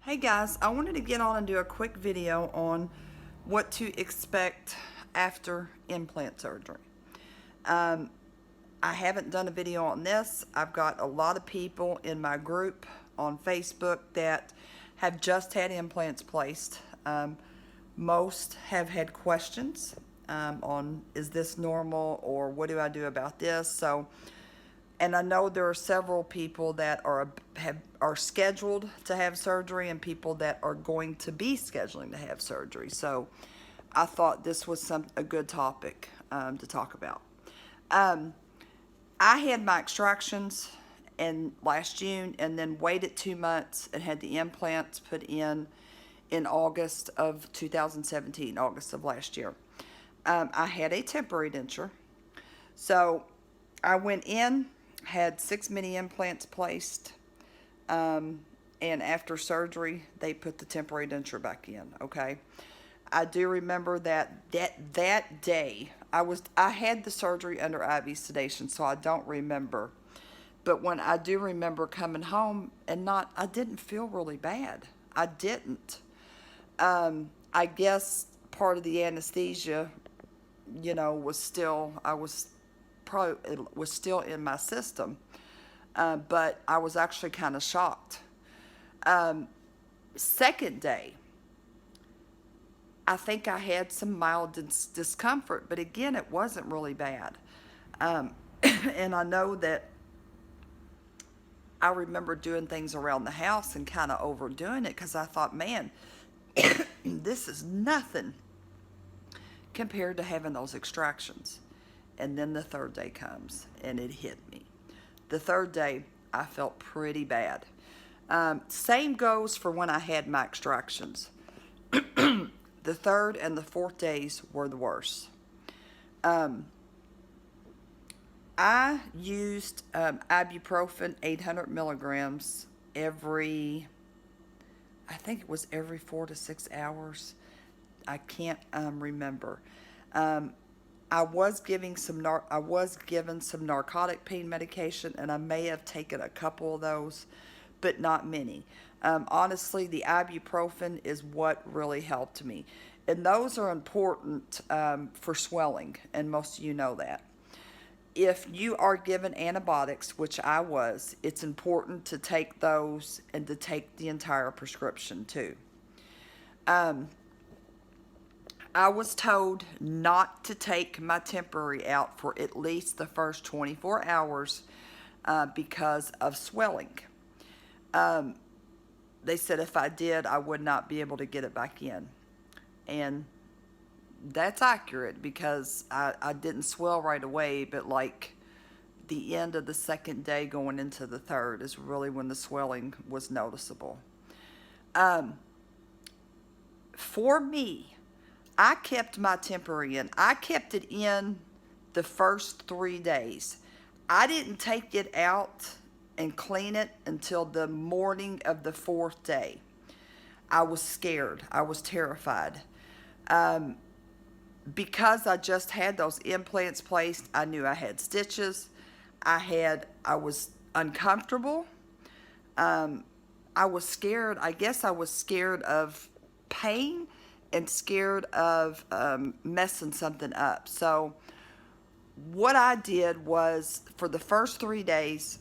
Hey guys, I wanted to get on and do a quick video on what to expect after implant surgery. Um, I haven't done a video on this. I've got a lot of people in my group on Facebook that have just had implants placed. Most have had questions on is this normal or what do I do about this? And I know there are several people that are scheduled to have surgery and people that are going to be scheduling to have surgery. So I thought this was a good topic to talk about. I had my extractions last June and then waited 2 months and had the implants put in August of 2017, August of last year. I had a temporary denture. So I went in, had 6 mini implants placed, and after surgery, they put the temporary denture back in, okay? I do remember that day, I had the surgery under IV sedation, so I don't remember. But when I do remember coming home I didn't feel really bad. I didn't. I guess part of the anesthesia, it was still in my system, but I was actually kind of shocked. Second day, I think I had some mild discomfort, but again, it wasn't really bad. And I know that I remember doing things around the house and kind of overdoing it because I thought, man, this is nothing compared to having those extractions. And then the third day comes and it hit me. The third day, I felt be bad. Same goes for when I had my extractions. The third and the fourth days were the worst. I used ibuprofen 800 milligrams I think it was every 4 to 6 hours. I can't remember. I was given some narcotic pain medication, and I may have taken a couple of those, but not many. Honestly, the ibuprofen is what really helped me, and those are important for swelling, and most of you know that. If you are given antibiotics, which I was, it's important to take those and to take the entire prescription too. I was told not to take my temporary out for at least the first 24 hours because of swelling. They said if I did, I would not be able to get it back in. And that's accurate because I didn't swell right away, but like the end of the second day going into the third is really when the swelling was noticeable. For me, I kept my temporary in. I kept it in the first 3 days. I didn't take it out and clean it until the morning of the fourth day. I was scared. I was terrified. Because I just had those implants placed, I knew I had stitches. I was uncomfortable. I was scared. I guess I was scared of pain and scared of messing something up. So what I did was, for the first 3 days,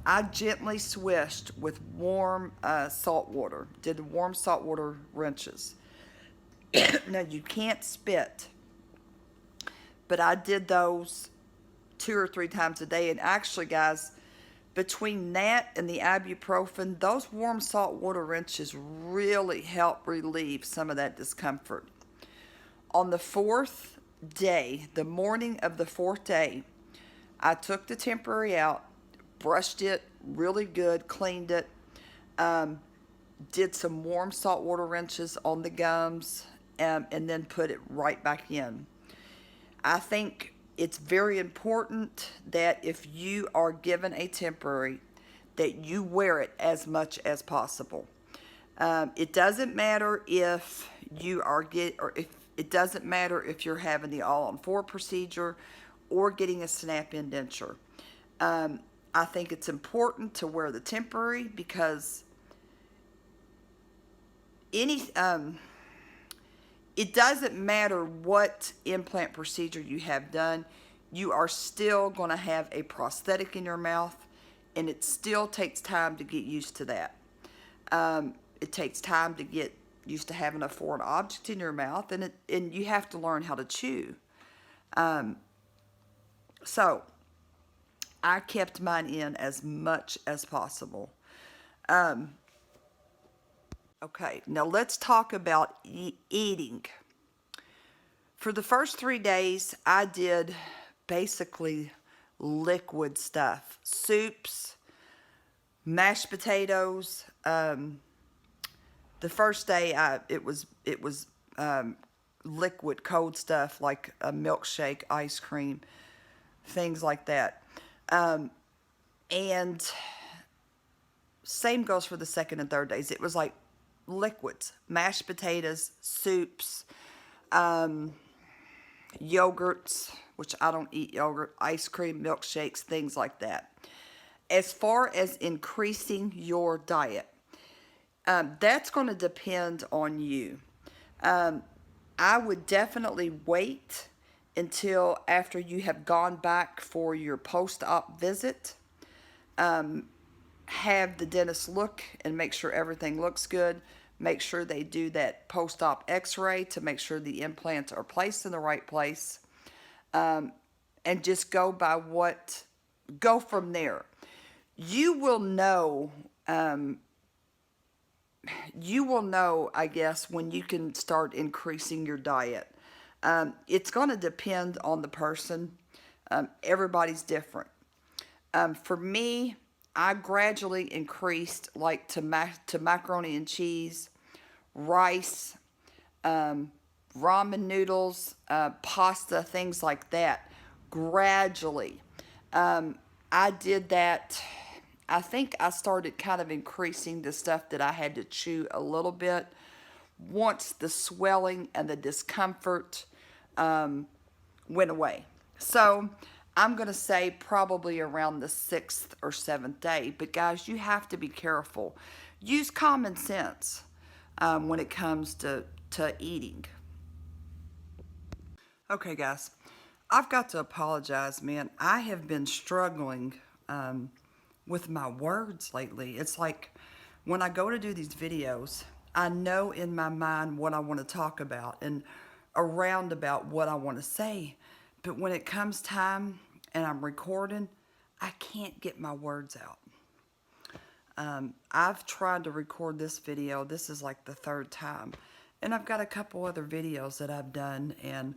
I gently swished with warm salt water, did the warm salt water rinses. Now, you can't spit, but I did those 2 or 3 times a day. And actually, guys, between that and the ibuprofen, those warm salt water rinses really help relieve some of that discomfort. On the fourth day, the morning of the fourth day, I took the temporary out, brushed it really good, cleaned it, did some warm salt water rinses on the gums, and then put it right back in. I think it's very important that if you are given a temporary, that you wear it as much as possible. It doesn't matter if it doesn't matter if you're having the all-on-4 procedure or getting a snap-in denture. I think it's important to wear the temporary because any it doesn't matter what implant procedure you have done, you are still going to have a prosthetic in your mouth, and it still takes time to get used to that. It takes time to get used to having a foreign object in your mouth, and you have to learn how to chew. So I kept mine in as much as possible. Okay, now let's talk about eating. For the first 3 days, I did basically liquid stuff. Soups, mashed potatoes. The first day, it was liquid, cold stuff like a milkshake, ice cream, things like that. And same goes for the second and third days. It was like liquids, mashed potatoes, soups, yogurts, which I don't eat yogurt, ice cream, milkshakes, things like that. As far as increasing your diet, that's going to depend on you. I would definitely wait until after you have gone back for your post-op visit. Have the dentist look and make sure everything looks good. Make sure they do that post-op x-ray to make sure the implants are placed in the right place. And just go from there. You will know, I guess, when you can start increasing your diet. It's going to depend on the person. Everybody's different. For me, I gradually increased like to macaroni and cheese, rice, ramen noodles, pasta, things like that, gradually. I did that. I think I started kind of increasing the stuff that I had to chew a little bit once the swelling and the discomfort went away. So I'm going to say probably around the 6th or 7th day. But guys, you have to be careful. Use common sense when it comes to eating. Okay, guys, I've got to apologize, man. I have been struggling with my words lately. It's like when I go to do these videos, I know in my mind what I want to talk about and around about what I want to say. But when it comes time and I'm recording, I can't get my words out. I've tried to record this video. This is like the 3rd time. And I've got a couple other videos that I've done, and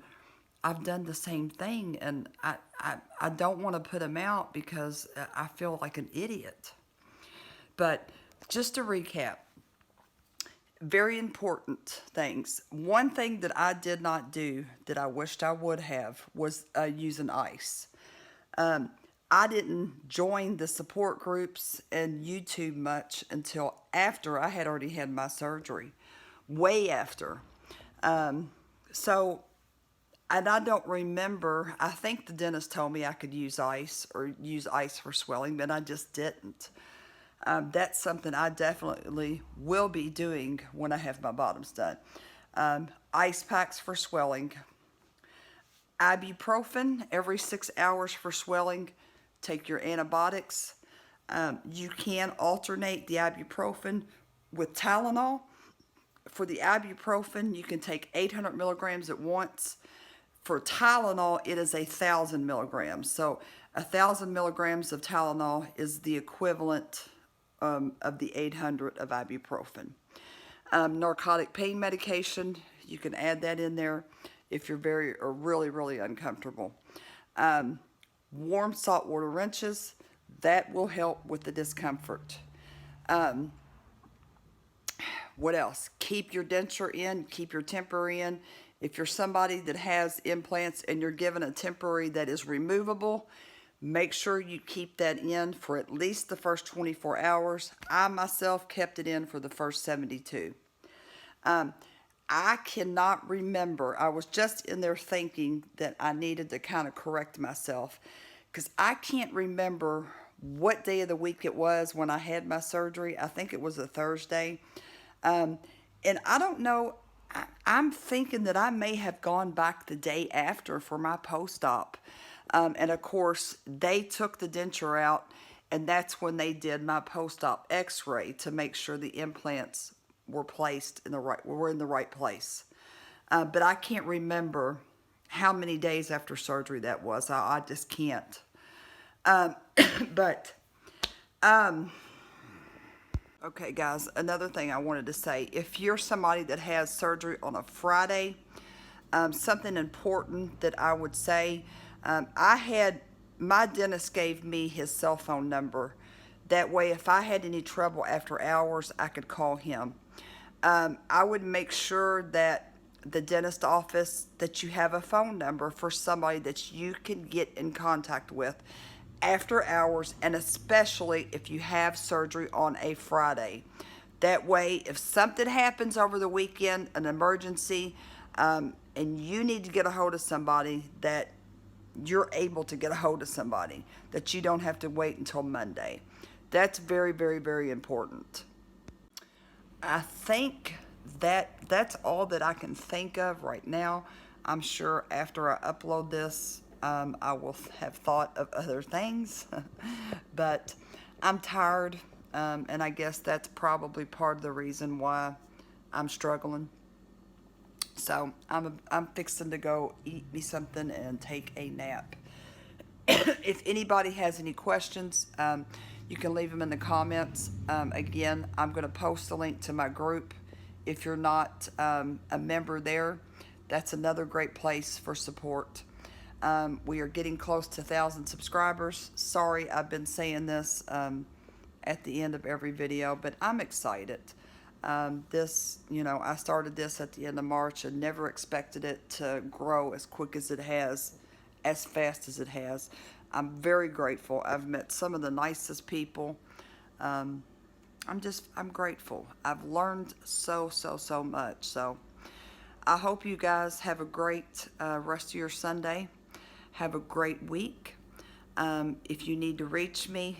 I've done the same thing. And I don't want to put them out because I feel like an idiot. But just to recap, very important things. One thing that I did not do that I wished I would have was using ice. I didn't join the support groups and YouTube much until after I had already had my surgery, way after. So, and I don't remember, I think the dentist told me I could use ice or use ice for swelling, but I just didn't. That's something I definitely will be doing when I have my bottoms done. Ice packs for swelling. Ibuprofen every 6 hours for swelling. Take your antibiotics. You can alternate the ibuprofen with Tylenol. For the ibuprofen, you can take 800 milligrams at once. For Tylenol, it is 1,000 milligrams. So 1,000 milligrams of Tylenol is the equivalent of the 800 of ibuprofen. Narcotic pain medication, you can add that in there if you're really uncomfortable. Warm saltwater rinses, that will help with the discomfort. What else? Keep your denture in, keep your temporary in. If you're somebody that has implants and you're given a temporary that is removable, make sure you keep that in for at least the first 24 hours. I myself kept it in for the first 72. I cannot remember. I was just in there thinking that I needed to kind of correct myself because I can't remember what day of the week it was when I had my surgery. I think it was a Thursday. And I don't know, I'm thinking that I may have gone back the day after for my post-op. And of course, they took the denture out, and that's when they did my post-op x-ray to make sure the implants were placed in the right, were in the right place. But I can't remember how many days after surgery that was. I just can't. But okay, guys, another thing I wanted to say, if you're somebody that has surgery on a Friday, something important that I would say, my dentist gave me his cell phone number. That way, if I had any trouble after hours, I could call him. I would make sure that the dentist office, that you have a phone number for somebody that you can get in contact with after hours, and especially if you have surgery on a Friday. That way, if something happens over the weekend, an emergency, and you need to get a hold of somebody, that you're able to get a hold of somebody, that you don't have to wait until Monday. That's very, very, very important. I think that's all that I can think of right now. I'm sure after I upload this, I will have thought of other things, but I'm tired, and I guess that's probably part of the reason why I'm struggling. So I'm fixing to go eat me something and take a nap. If anybody has any questions, you can leave them in the comments. Again, I'm going to post a link to my group. If you're not a member there, that's another great place for support. We are getting close to 1,000 subscribers. Sorry, I've been saying this at the end of every video, but I'm excited. I started this at the end of March and never expected it to grow as quick as it has, as fast as it has. I'm very grateful. I've met some of the nicest people. I'm grateful. I've learned so much. So I hope you guys have a great rest of your Sunday. Have a great week. If you need to reach me,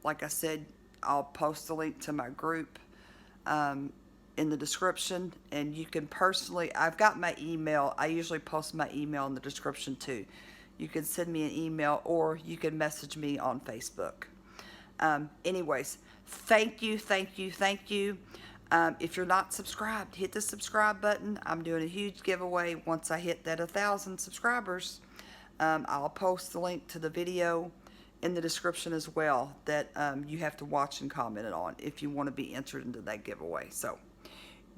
like I said, I'll post a link to my group in the description, and you can personally, I've got my email. I usually post my email in the description too. You can send me an email, or you can message me on Facebook. Anyways, thank you. If you're not subscribed, hit the subscribe button. I'm doing a huge giveaway once I hit that 1,000 subscribers. I'll post the link to the video in the description as well, that you have to watch and comment it on if you want to be entered into that giveaway. So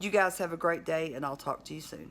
you guys have a great day, and I'll talk to you soon.